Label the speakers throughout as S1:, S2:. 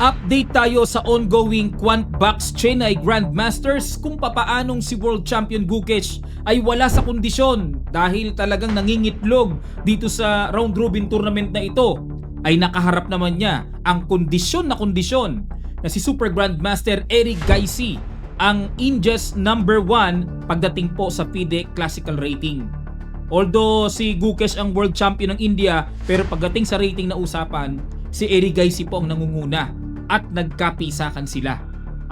S1: Update tayo sa ongoing Quantbox Chennai Grandmasters kung papaanong si World Champion Gukesh ay wala sa kondisyon dahil talagang nangingitlog dito sa round robin tournament na ito, ay nakaharap naman niya ang kondisyon na si Super Grandmaster Eric Gaisi, ang India's number 1 pagdating po sa FIDE Classical Rating. Although si Gukesh ang world champion ng India, pero pagdating sa rating na usapan, si Eric Gaisi po ang nangunguna at nagkapisakan sila.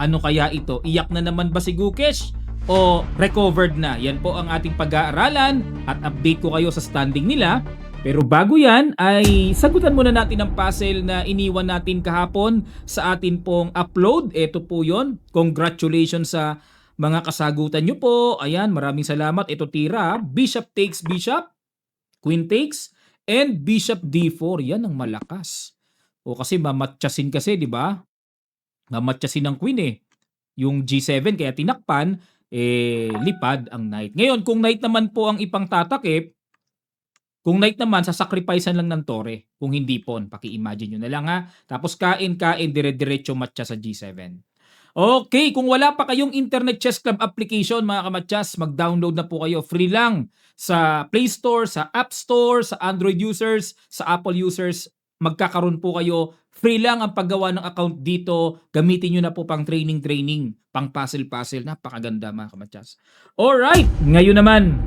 S1: Ano kaya ito? Iyak na naman ba si Gukesh o recovered na? Yan po ang ating pag-aaralan at update ko kayo sa standing nila. Pero bago yan ay sagutan muna natin ang puzzle na iniwan natin kahapon sa atin pong upload. Ito po yon. Congratulations sa mga kasagutan nyo po. Ayan, maraming salamat. Ito tira. Bishop takes bishop, queen takes, and bishop d4. Yan ang malakas. O kasi mamatyasin kasi, di ba? Mamatyasin ng queen eh. Yung g7 kaya tinakpan, lipad ang knight. Ngayon, kung knight naman po ang ipang tatakip, kung knight naman, sasacrificean lang ng tore. Kung hindi pawn, paki-imagine nyo na lang ha. Tapos kain, dire-diretso matcha sa g7. Okay, kung wala pa kayong Internet Chess Club application mga kamatyas, mag-download na po kayo. Free lang sa Play Store, sa App Store, sa Android users, sa Apple users. Magkakaroon po kayo. Free lang ang paggawa ng account dito. Gamitin nyo na po pang training, pang puzzle. Napakaganda mga kamatyas. Alright, ngayon naman.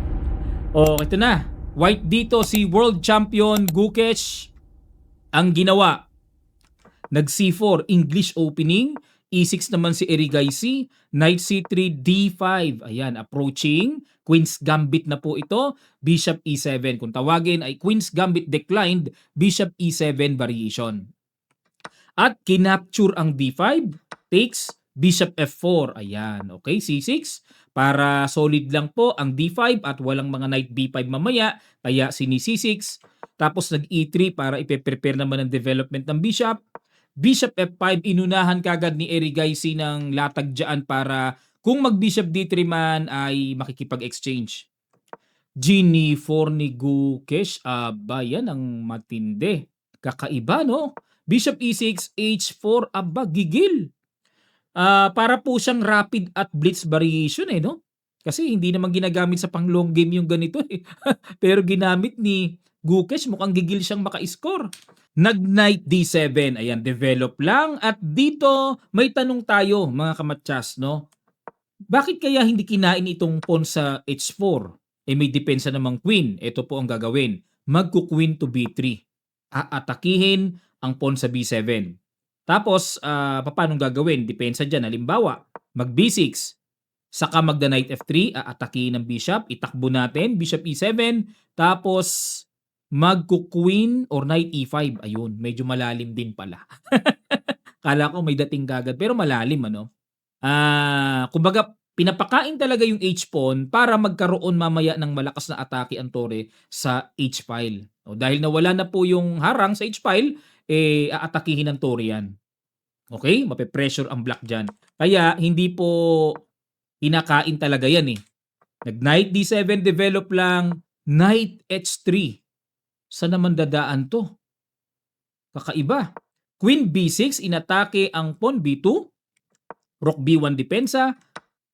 S1: Ito na. White dito si World Champion Gukesh. Ang ginawa, nag C4, English opening. E6 naman si Eric Gaisi. Knight C3, D5. Ayan, approaching. Queen's Gambit na po ito. Bishop E7. Kung tawagin ay Queen's Gambit declined. Bishop E7 variation. At kinapture ang D5. Takes. Bishop F4. Ayan. Okay, C6. Para solid lang po ang D5 at walang mga knight B5 mamaya. Kaya sini C6. Tapos nag E3 para ipe-prepare naman ang development ng bishop. Bishop F5, inunahan kagad ni Eric Gaisi ng latag dyan para kung mag-Bishop D3 man ay makikipag-exchange. G4 ni Gukesh, aba yan ang matindi. Kakaiba no? Bishop E6, H4, aba gigil. Para po siyang rapid at blitz variation no? Kasi hindi naman ginagamit sa pang long game yung ganito eh. Pero ginamit ni Gukesh, mukhang gigil siyang maka-score. Nag-knight D7. Ayan, develop lang. At dito, may tanong tayo mga kamatyas, no? Bakit kaya hindi kinain itong pawn sa H4? May depensa namang queen. Ito po ang gagawin. Magku-queen to B3. Aatakihin ang pawn sa B7. Tapos, paano gagawin? Depensa dyan. Halimbawa, mag-B6. Saka magda-knight F3. Aatakihin ng bishop. Itakbo natin. Bishop E7. Tapos magku-queen or knight E5. Ayun, medyo malalim din pala. Kala ko may dating kagad, pero malalim ano. Kumbaga, pinapakain talaga yung H-pawn para magkaroon mamaya ng malakas na atake ang tore sa H-file. Dahil nawala na po yung harang sa H-file, aatakihin ng tore yan. Okay? Mape-pressure ang black dyan. Kaya, hindi po kinakain talaga yan eh. Nag-knight D7, develop lang, knight H3. Saan naman dadaan to? Kakaiba. Queen B6, inatake ang pawn B2. Rook B1 depensa.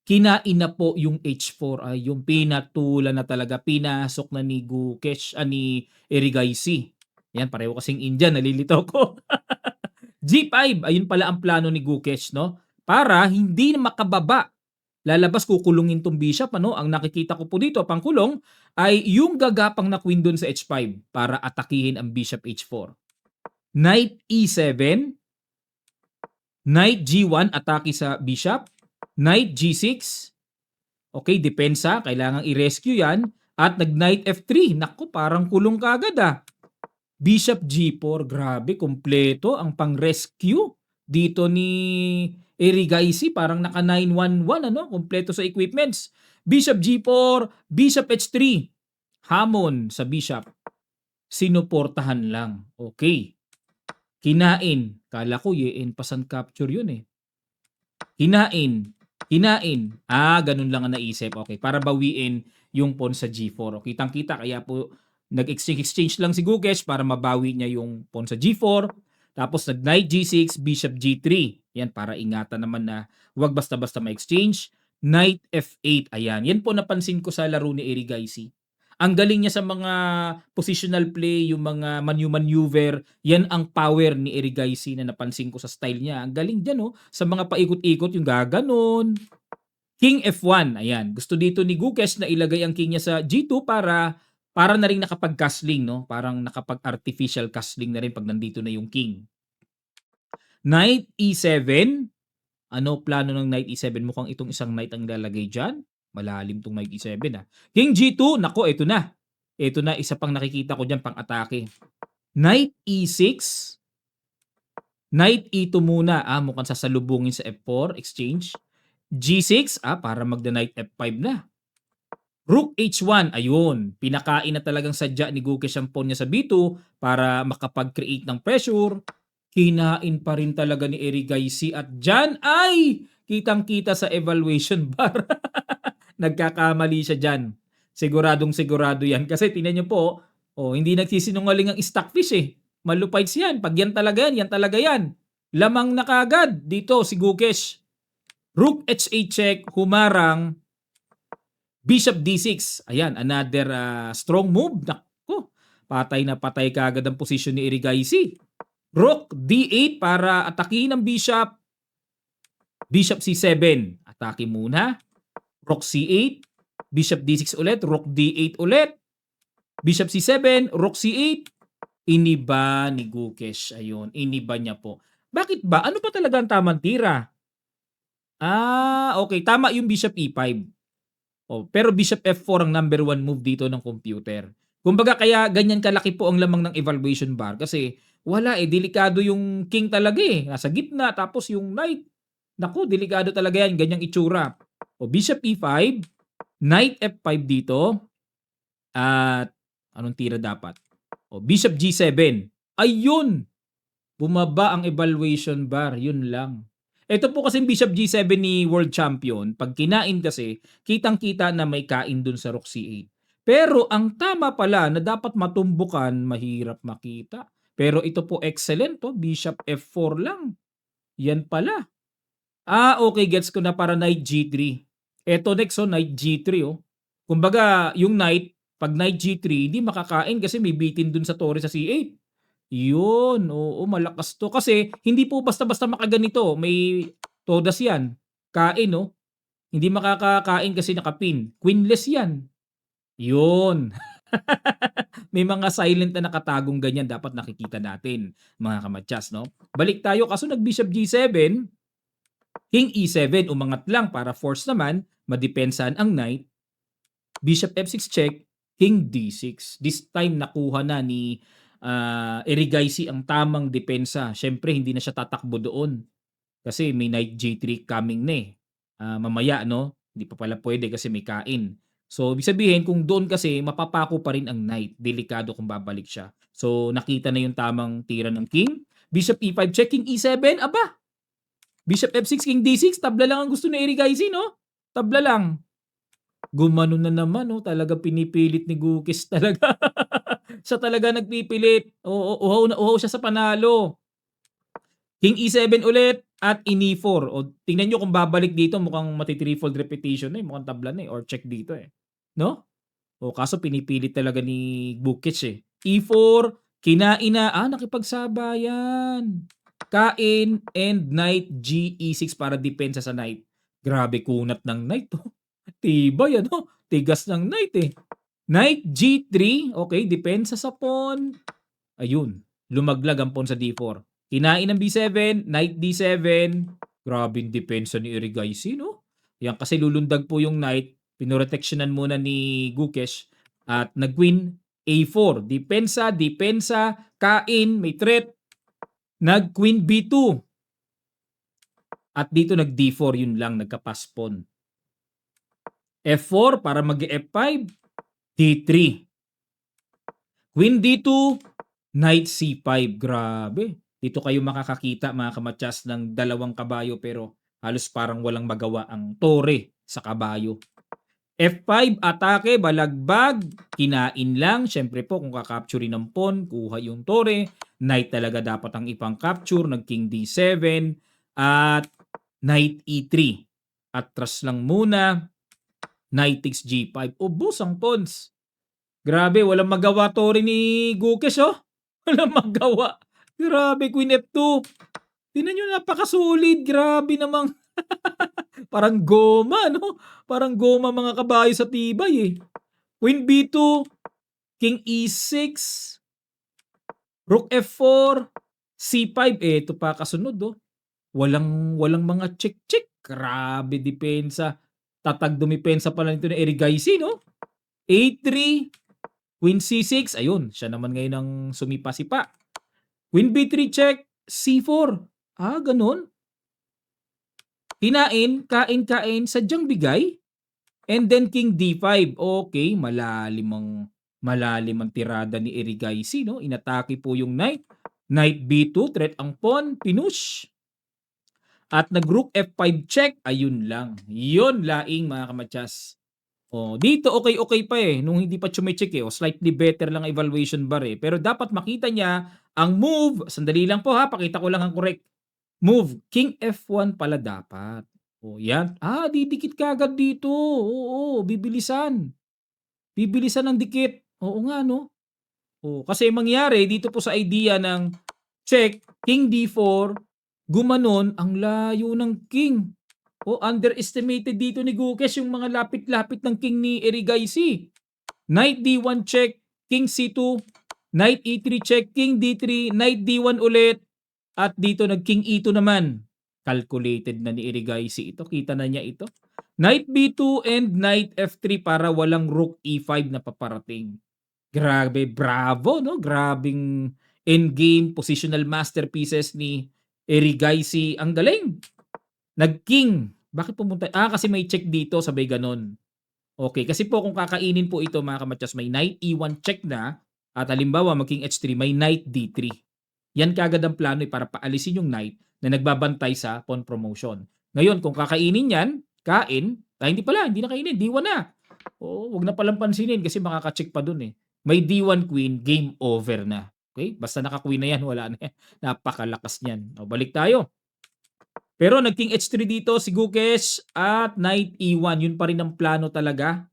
S1: Kinain na po yung H4. Ay, yung pinatulan na talaga. Pinasok na ni Gukesh, ni Eric Gaisi. Yan, pareho kasing Indian. Nalilito ko. G5, ayun pala ang plano ni Gukesh, no? Para hindi na makababa. Lalabas, kukulungin tong bishop. Ang nakikita ko po dito, pangkulong, ay yung gagapang na queen dun sa H5 para atakihin ang bishop H4. Knight E7. Knight G1, atake sa bishop. Knight G6. Okay, depensa. Kailangang i-rescue yan. At nag-knight F3. Naku, parang kulong kagad Bishop G4. Grabe, kompleto ang pang-rescue dito ni Eric Gaisi. Parang naka 911, kompleto sa equipments. Bishop G4, Bishop H3. Hamon sa bishop. Sinuportahan lang. Okay. Kinain. Kala ko yen pasan capture yun eh. Kinain. Ganun lang ang naisip. Okay, para bawiin yung pawn sa G4. Okay, kitang-kita kaya po nag-exchange lang si Gukesh para mabawi niya yung pawn sa G4. Tapos nag-knight G6, bishop G3. Yan, para ingatan naman na huwag basta-basta ma-exchange. Knight F8. Ayan. Yan po napansin ko sa laro ni Erigaisi. Ang galing niya sa mga positional play, yung mga maneuver, yan ang power ni Erigaisi na napansin ko sa style niya. Ang galing dyan, oh, sa mga paikot-ikot, yung gaganon. King F1, ayan. Gusto dito ni Gukesh na ilagay ang king niya sa G2 para na rin nakapag-castling, no? Parang nakapag-artificial castling na rin pag nandito na yung king. Knight E7. Ano plano ng Knight E7? Mukhang itong isang knight ang lalagay dyan. Malalim tong Knight E7, ah. King G2, nako, ito na. Ito na, isa pang nakikita ko dyan pang atake. Knight E6. Knight E2 muna. Mukhang sasalubungin sa F4, exchange. G6, para magda-Knight F5 na. Rook H1, ayun. Pinakain na talagang sadya ni Gukesh ang pawn niya sa B2 para makapag-create ng pressure. Kinain pa rin talaga ni Erigaisi at dyan ay kitang-kita sa evaluation bar. Nagkakamali siya dyan. Siguradong sigurado yan. Kasi tingnan niyo po, hindi nagsisinungaling ang stockfish eh. Malupites yan. Pag yan talaga yan, yan talaga yan. Lamang na kagad dito si Gukesh. Rook H8 check, humarang. Bishop D6. Ayan, another strong move. Naku, patay na patay kagad ang posisyon ni Erigaisi. Rook D8 para atakin ng bishop. Bishop C7. Atake muna. Rook C8. Bishop D6 ulit. Rook D8 ulit. Bishop C7. Rook C8. Iniba ni Gukesh. Ayun, iniba niya po. Bakit ba? Ano ba talaga ang tamang tira? Okay. Tama yung Bishop E5. Pero Bishop F4 ang number 1 move dito ng computer. Kumbaga kaya ganyan kalaki po ang lamang ng evaluation bar kasi wala delikado yung king talaga nasa gitna tapos yung knight. Naku, delikado talaga yan, ganyang itsura. Bishop E5, Knight F5 dito. At anong tira dapat? Bishop G7. Ayun! Bumaba ang evaluation bar, yun lang. Ito po kasi Bishop G7 ni World Champion, pag kinain kasi, kitang-kita na may kain dun sa Rook C8. Pero ang tama pala na dapat matumbukan, mahirap makita. Pero ito po excellent Bishop F4 lang. Yan pala. Okay, gets ko na para Knight G3. Ito next Knight G3 Kumbaga, yung Knight, pag Knight G3, hindi makakain kasi may bitin dun sa torre sa C8. Yun, oo, malakas to. Kasi hindi po basta-basta makaganito. May todas yan. Kain, Hindi makakakain kasi nakapin. Queenless yan. Yun. May mga silent na nakatagong ganyan dapat nakikita natin, mga kamatyas, no? Balik tayo, kaso nag-Bishop G7, King E7, umangat lang para force naman, madepensahan ang knight. Bishop F6 check, King D6. This time nakuha na ni Erigaisi ang tamang depensa. Syempre hindi na siya tatakbo doon. Kasi may Knight J3 coming na mamaya, no? Hindi pa pala pwede kasi may kain. So, ibig sabihin, kung doon kasi, mapapako pa rin ang knight. Delikado kung babalik siya. So, nakita na yung tamang tira ng king. Bishop E5 check, King E7. Aba! Bishop F6, King D6. Tabla lang ang gusto ni Erigaisi, no? Tabla lang. Gumano na naman, talaga pinipilit ni Gukesh talaga. Siya talaga nagpipilit. Uhaw na uhaw siya sa panalo. King E7 ulit at E4. Tingnan nyo kung babalik dito, mukhang mati-threefold repetition mukhang tabla na or check dito No? Kaso pinipilit talaga ni Gukesh E4, kinain na. Nakipagsabayan. Kain and knight G6 para depensa sa knight. Grabe kunat ng knight Tibay tigas ng knight Knight G3, okay, depensa sa pawn. Ayun, lumaglag ang pawn sa D4. Kinain ng B7, Knight D7. Grabe yung depensa ni Erigaisi, no? Yan kasi lulundag po yung knight. Pinoreteksyonan muna ni Gukesh at nag-queen A4. Depensa, kain, may threat. Nag-queen B2. At dito nag-D4, yun lang, nagka-pass pawn. F4 para mag-F5. D3. Queen D2. Knight C5. Grabe. Dito kayo makakakita mga kamatyas ng dalawang kabayo pero halos parang walang magawa ang tore sa kabayo. F5, atake, balagbag, kinain lang. Siyempre po, kung kakapture ng pawn, kuha yung tore. Knight talaga dapat ang ipang-capture. Nag-king D7 at Knight E3. Atras lang muna. Knight takes G5. Ubos ang pawns. Grabe, walang magawa tore ni Gukes, oh. Walang magawa. Grabe, Queen F2. Tingnan nyo, napakasulit. Grabe namang parang goma, no? Parang goma mga kabayo sa tibay, eh. Queen B2, King E6, Rook F4, C5. Eh, ito pa kasunod, oh. Walang mga check-check. Grabe depensa. Tatag dumipensa pala nito ni Erigaisi, no? A3, Queen C6. Ayun, siya naman ngayon ang sumipa-sipa. Queen B3 check, C4. Ah, ganun. Kinain, kain, sadyang bigay. And then King D5. Okay, malalim ang tirada ni Erigaisi, no? Inatake po yung knight. Knight B2, threat ang pawn, pinush. At nag-rook F5 check, ayun lang. Yun laing mga kamatsas. Oh, dito okay pa eh nung hindi pa chume-check eh. Oh, slightly better lang ang evaluation bar eh. Pero dapat makita niya ang move. Sandali lang po ha, pakita ko lang ang correct move. King F1 pala dapat. Oh, yan. Ah, didikit kagad dito. Oo, bibilisan. Bibilisan ng dikit. Oo nga no. Oh, kasi mangyari dito po sa idea ng check, King D4, gumanon ang layo ng king. Oh, underestimated dito ni Gukes yung mga lapit-lapit ng king ni Erigaisi. Knight D1 check, King C2, Knight E3 check, King D3, Knight D1 ulit, at dito nag King E2 naman. Calculated na ni Erigaisi ito. Kita na niya ito. Knight B2 and Knight F3 para walang Rook E5 na paparating. Grabe, bravo, no? Grabing endgame positional masterpieces ni Erigaisi. Ang galing. Nag-king. Bakit pumunta? Ah, kasi may check dito, sabay ganon. Okay, kasi po kung kakainin po ito mga kamatsas, may knight E1 check na, at halimbawa mag-king H3, may knight D3. Yan kagad ang plano para paalisin yung knight na nagbabantay sa pawn promotion. Ngayon, kung kakainin yan, hindi pala, hindi na kainin, D1 na. Oo, wag na palang pansinin kasi makaka-check pa dun eh. May D1 queen, game over na. Okay? Basta naka-queen na yan, wala na yan. Napakalakas niyan. O, balik tayo. Pero nag-king H3 dito si Gukes at knight E1. Yun pa rin ang plano talaga.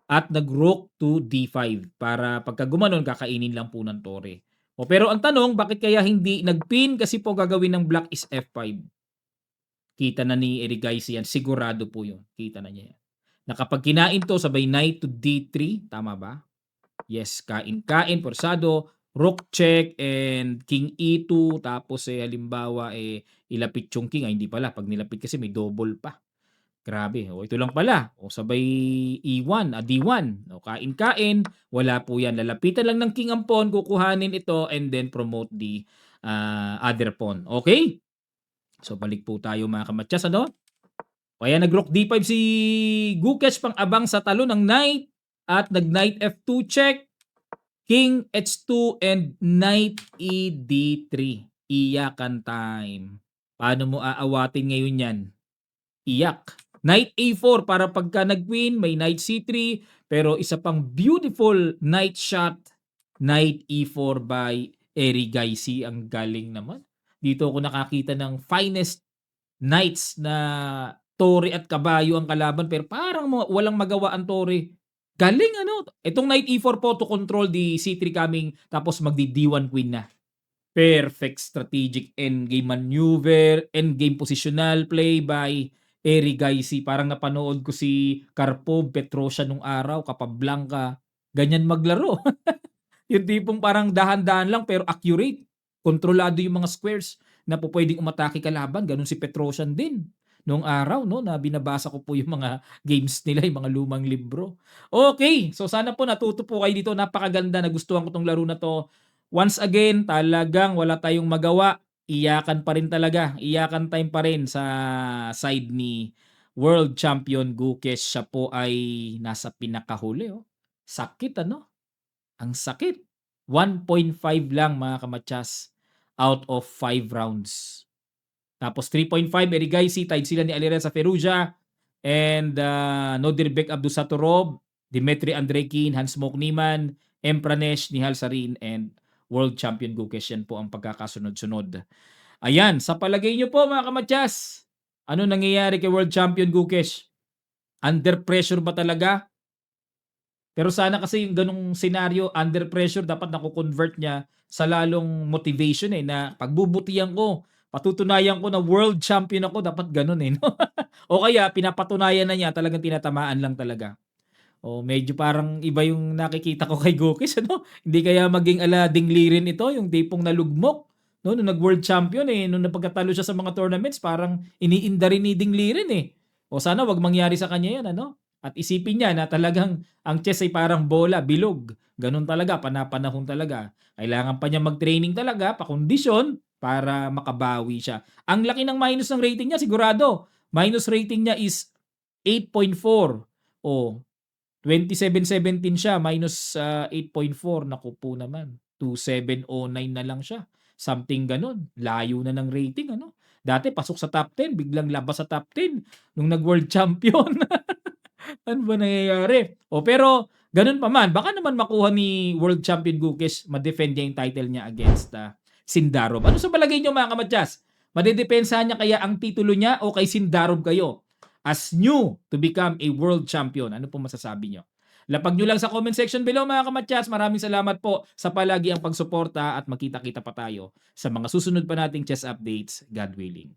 S1: At nag-rook to D5 para pagka gumanon kakainin lang po ng tore. O, pero ang tanong, bakit kaya hindi nag-pin? Kasi po gagawin ng black is F5. Kita na ni Erigaisi yan. Sigurado po yun. Kita na niya yan. Na kapag kinain to, sabay knight to D3. Tama ba? Yes, kain, forsado. Rook check and king E2. Tapos halimbawa ilapit yung king. Ay, hindi pala. Pag nilapit kasi may double pa. Grabe. O, ito lang pala. O, sabay E1, D1. O, kain. Wala po yan. Lalapitan lang ng king ang pawn. Kukuhanin ito and then promote the other pawn. Okay? So, balik po tayo mga kamatsas. Ano? Kaya nag-rook D5 si Gukes pang abang sa talo ng knight. At nag-knight F2 check. King H2 and knight E D3. Iyakan time. Paano mo aawatin ngayon yan? Iyak. Knight A4 para pagka nag-queen, may knight C3, pero isa pang beautiful knight shot, knight E4 by Erigaisi. Ang galing naman. Dito ako nakakita ng finest knights na tore at kabayo ang kalaban, pero parang walang magawa ang tore. Galing ano. Itong knight E4 po to control the C3 coming, tapos magdi D1 queen na. Perfect strategic endgame maneuver, endgame positional play by Erigaisi. Parang napanood ko si Karpov, Petrosyan nung araw, Capablanca. Ganyan maglaro. Yung tipong parang dahan-dahan lang pero accurate. Kontrolado yung mga squares na po pwedeng umatake kalaban. Ganun si Petrosyan din noong araw, no, na binabasa ko po yung mga games nila, yung mga lumang libro. Okay, so sana po natuto po kayo dito. Napakaganda, nagustuhan ko tong laro na to. Once again, talagang wala tayong magawa. Iyakan pa rin talaga. Iyakan time pa rin sa side ni World Champion Gukes. Siya po ay nasa pinakahuli. Oh. Sakit ano? Ang sakit. 1.5 lang mga kamatsas out of 5 rounds. Tapos 3.5 Erigaisi, tied sila ni Alireza Perugia. and Nodirbek Abdusatorov, Dmitry Andreikin, Hans-Mok Niemann, Pranesh, Nihal Sarin, and World Champion Gukesh. Yan po ang pagkakasunod-sunod. Ayan, sa palagay nyo po mga kamatyas, ano nangyayari kay World Champion Gukesh? Under pressure ba talaga? Pero sana kasi yung ganong senaryo, under pressure, dapat nako-convert niya sa lalong motivation na pagbubutihan ko, patutunayan ko na world champion ako, dapat ganun no? O kaya pinapatunayan na niya, talagang tinatamaan lang talaga. O medyo parang iba yung nakikita ko kay Gokis, ano? Hindi kaya maging ala Ding Lirin ito, yung tipong nalugmok, no? Nung nag-world champion nung napagkatalo siya sa mga tournaments, parang iniinda rin ni Ding Lirin O sana wag mangyari sa kanya yan, ano? At isipin niya na talagang ang chess ay parang bola, bilog. Ganun talaga, panapanahon talaga. Kailangan pa niya mag-training talaga, pakondisyon, para makabawi siya. Ang laki ng minus ng rating niya, sigurado. Minus rating niya is 8.4. O, 27-17 siya, minus 8.4. Naku po naman. 2709 na lang siya. Something ganun. Layo na ng rating, ano? Dati pasok sa top 10, biglang labas sa top 10 nung nag-world champion. Ano ba nangyayari? Pero ganun pa man, baka naman makuha ni World Champion Gukesh, ma-defend niya yung title niya against Sindarov. Ano sa palagay niyo mga kamatyas? Madedepensahan niya kaya ang titulo niya o kay Sindarov kayo as new to become a world champion? Ano po masasabi niyo? Lapag nyo lang sa comment section below mga kamatyas. Maraming salamat po sa palagi ang pagsuporta at magkita-kita pa tayo sa mga susunod pa nating chess updates, God willing.